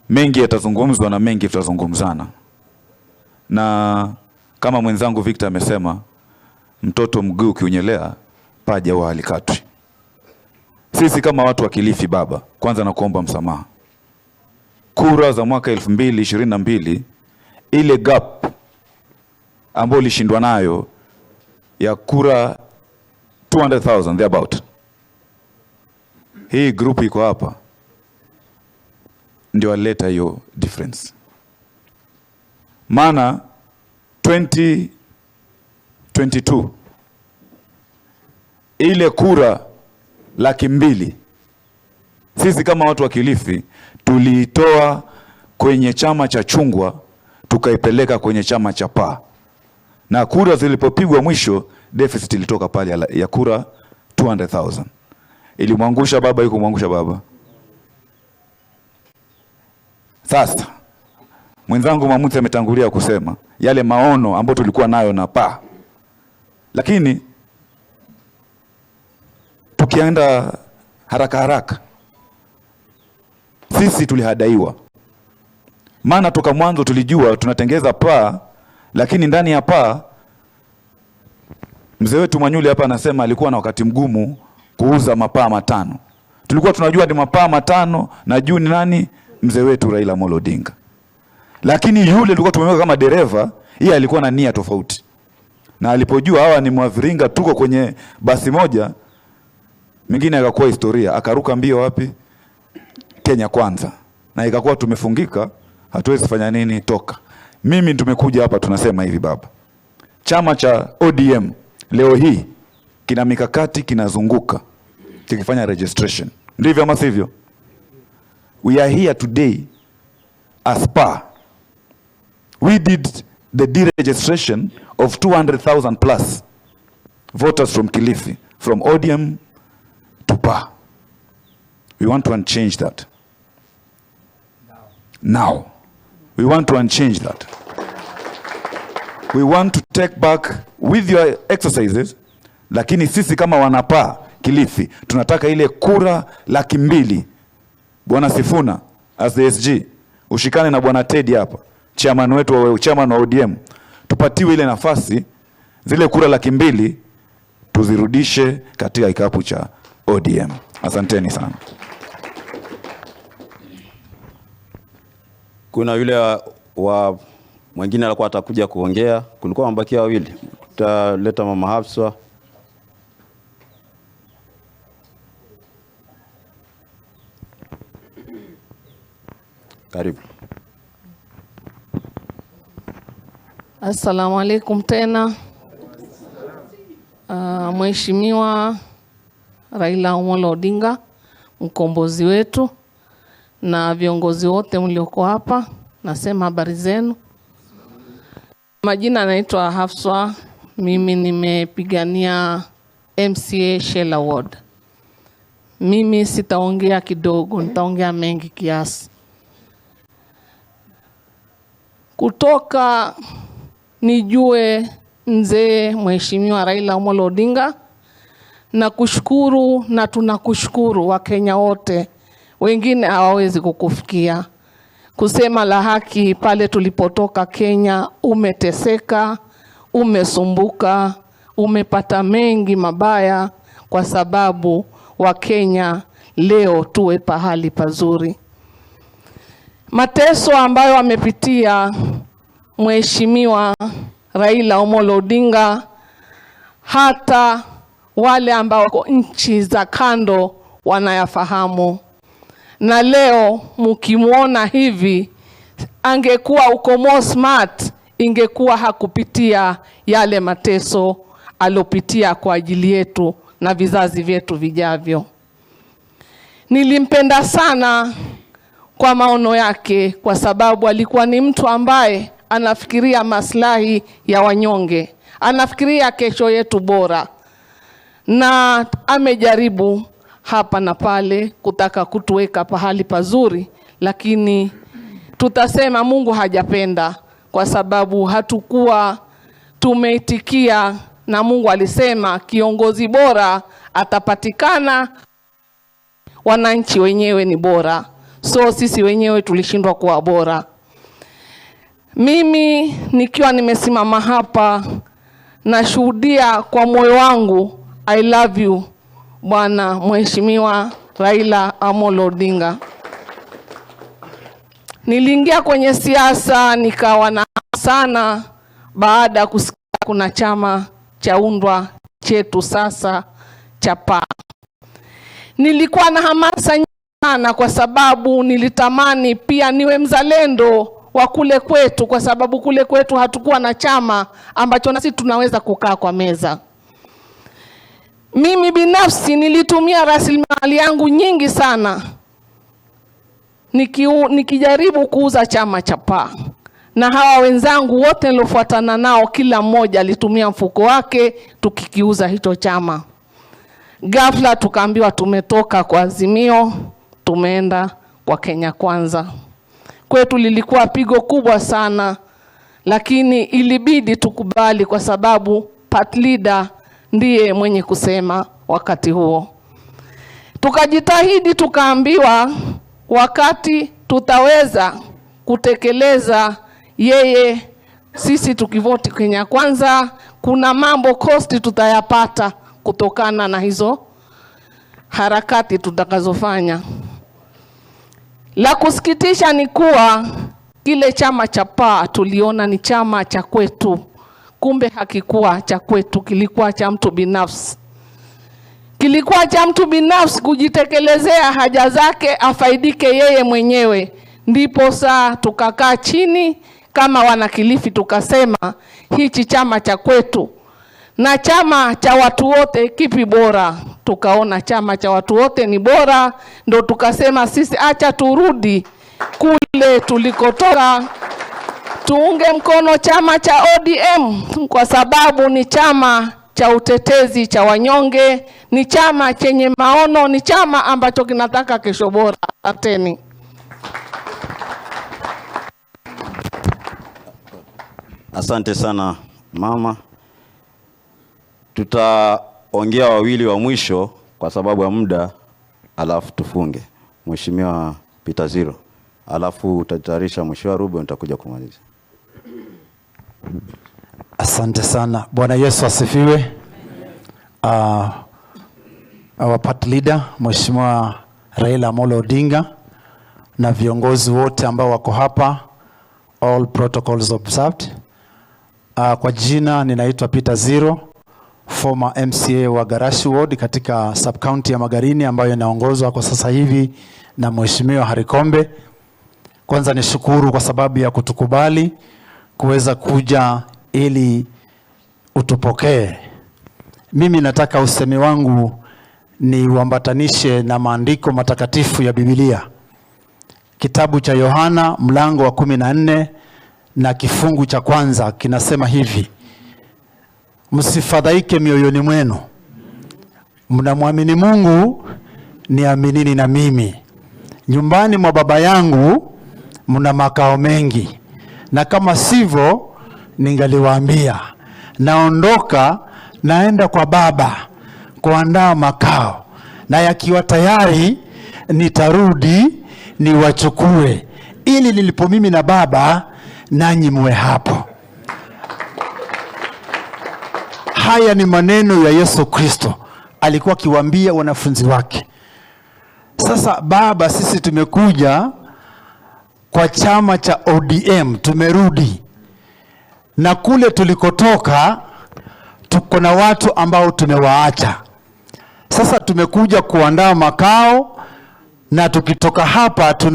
mengi yatazungumzwa na mengi tutazungumzana. Na kama mwenzangu Victor amesema, mtoto mguu ukiunyelea paja huwa halikatwi. Sisi kama watu wa Kilifi baba, kwanza na kuomba msamaha. Kura za mwaka 2022, ile gap ambayo lishindwa nayo ya kura 200,000 thereabout. Hii group iko hapa ndio aleta hiyo difference. Maana 2022 ile kura 200,000 sisi kama watu wa Kilifi tuliitoa kwenye chama cha chungwa tukaipeleka kwenye chama cha paa. Na kura zilipopigwa mwisho deficit ilitoka pale ya kura 200,000. Ilimwangusha baba, yuko mwangusha baba. Sasa mwenzangu Mamuti ametangulia kusema yale maono ambayo tulikuwa nayo na paa. Lakini tukienda haraka haraka, sisi tulihadaiwa. Maana toka mwanzo tulijua tunatengeza paa, lakini ndani ya paa mzee wetu Manyuli hapa anasema alikuwa na wakati mgumu kuuza mapaa 5. Tulikuwa tunajua ni mapaa 5 na juu ni nani? Mzee wetu Raila Amolo Odinga. Lakini yule tulikuwa tumemweka kama dereva, yeye alikuwa na nia tofauti. Na alipojua hawa ni mwaviringa tuko kwenye basi moja, mingine akakuwa historia, akaruka mbio wapi? Kenya Kwanza. Na ikakuwa tumefungika, hatuwezi fanya nini toka. Mimi tumekuja hapa tunasema hivi baba. Chama cha ODM leo hii kina mikakati kinazunguka kikifanya registration. Ndivyo ama sivyo? We are here today as PA. We did the deregistration of 200,000 plus voters from Kilifi, from ODM to PA. We want to unchange that. Now. We want to unchange that. We want to take back with your exercises, lakini sisi kama wanapaa Kilifi, tunataka ile kura 200,000. Bwana Sifuna as the SG, ushikane na Bwana Teddy hapa, chairman wetu, chairman wa ODM, tupatiwe ile nafasi, zile kura 200,000 tuzirudishe katika kikapu cha ODM. Asanteni sana. Kuna yule wa mwingine alikuwa atakuja kuongea, kulikuwa mabakia wawili. Tutaleta mama Hafsa. Karibu. Assalamu alaikum tena. Mheshimiwa Raila Amolo Odinga, mkombozi wetu, na viongozi wote mlioko hapa, nasema habari zenu. Majina naitwa Hafsa, mimi nimepigania MCA Shell Award. Mimi sitaongea kidogo, nitaongea mengi kiasi. Kutoka nijue mzee Mheshimiwa Raila Amolo Odinga, na kushukuru na tunakushukuru Wakenya wote. Wengine hawawezi kukufikia. Kusema la haki, pale tulipotoka Kenya umeteseka, umesumbuka, umepata mengi mabaya kwa sababu wa Kenya leo tuwe pahali pazuri. Mateso ambayo amepitia Mheshimiwa Raila Amolo Odinga, hata wale ambao wako nchi za kando wanayafahamu. Na leo mkimuona hivi, angekuwa uko more smart, ingekuwa hakupitia yale mateso alopitia kwa ajili yetu na vizazi vyetu vijavyo. Nilimpenda sana kwa maono yake, kwa sababu alikuwa ni mtu ambaye anafikiria maslahi ya wanyonge, anafikiria kesho yetu bora, na amejaribu hapa na pale kutaka kutuweka pahali pazuri, lakini tutasema Mungu hajapenda, kwa sababu hatukuwa tumeitikia, na Mungu alisema kiongozi bora atapatikana, wananchi wenyewe ni bora. so sisi wenyewe tulishindwa kuwa bora. Mimi nikiwa nimesimama hapa nashuhudia kwa moyo wangu, I love you Bwana Mheshimiwa Raila Amolo Odinga. Niliingia kwenye siasa nikawa na sana baada ya kusikia kuna chama chaundwa chetu sasa cha PA. Nilikuwa na hamasa sana kwa sababu nilitamani pia niwe mzalendo wa kule kwetu, kwa sababu kule kwetu hatukuwa na chama ambacho nasi tunaweza kukaa kwa meza. Mimi binafsi nilitumia rasilimali yangu nyingi sana nikijaribu kuuza chama cha PA, na hawa wenzangu wote nilofuatana nao kila mmoja alitumia mfuko wake tukikiuza hicho chama. Ghafla tukaambiwa tumetoka kwa Azimio tumeenda kwa Kenya Kwanza. Kwetu lilikuwa pigo kubwa sana, lakini ilibidi tukubali kwa sababu party leader ndiye mwenye kusema wakati huo. Tukajitahidi, tukaambiwa wakati tutaweza kutekeleza yeye, sisi tukivoti Kenya Kwanza, kuna mambo cost tutayapata kutokana na hizo harakati tutakazofanya. La kusikitisha ni kuwa kile chama cha PA tuliona ni chama cha kwetu, kumbe hakikuwa cha kwetu, kilikuwa cha mtu binafsi. Kilikuwa cha mtu binafsi kujitekelezea haja zake, afaidike yeye mwenyewe. Ndipo saa tukakaa chini kama wanakilifi tukasema hichi chama cha kwetu na chama cha watu wote kipi bora? Tukaona chama cha watu wote ni bora, ndo tukasema sisi acha turudi kule tulikotoka, tuunge mkono chama cha ODM kwa sababu ni chama cha utetezi cha wanyonge, ni chama chenye maono, ni chama ambacho kinataka kesho bora. Asanteni. Asante sana mama. Tutaongea wawili wa mwisho kwa sababu ya muda, alafu tufunge. Mheshimiwa Peter Zero, alafu utatayarisha Mheshimiwa Ruben, nitakuja kumaliza. Asante sana. Bwana Yesu asifiwe. Our party leader Mheshimiwa Raila Amolo Odinga na viongozi wote ambao wako hapa, all protocols observed. Kwa jina ninaitwa Peter Zero, former MCA wa Garashi Ward katika sub-county ya Magarini ambayo inaongozwa kwa sasa hivi na Mheshimiwa Harikombe. Kwanza nishukuru kwa sababu ya kutukubali kuweza kuja ili utupokee. Mimi nataka usemi wangu ni uambatanishe na maandiko matakatifu ya Biblia. Kitabu cha Yohana mlango wa 14 na kifungu cha kwanza kinasema hivi: msifadhaike mioyoni mwenu, mnamwamini Mungu, niaminini na mimi. Nyumbani mwa Baba yangu mna makao mengi, na kama sivyo ningaliwaambia. Naondoka naenda kwa Baba kuandaa makao, na yakiwa tayari nitarudi niwachukue, ili nilipo mimi na Baba nanyi muwe hapo. Haya ni maneno ya Yesu Kristo alikuwa akiwaambia wanafunzi wake. Sasa Baba, sisi tumekuja kwa chama cha ODM, tumerudi na kule tulikotoka tuko na watu ambao tumewaacha. Sasa tumekuja kuandaa makao, na tukitoka hapa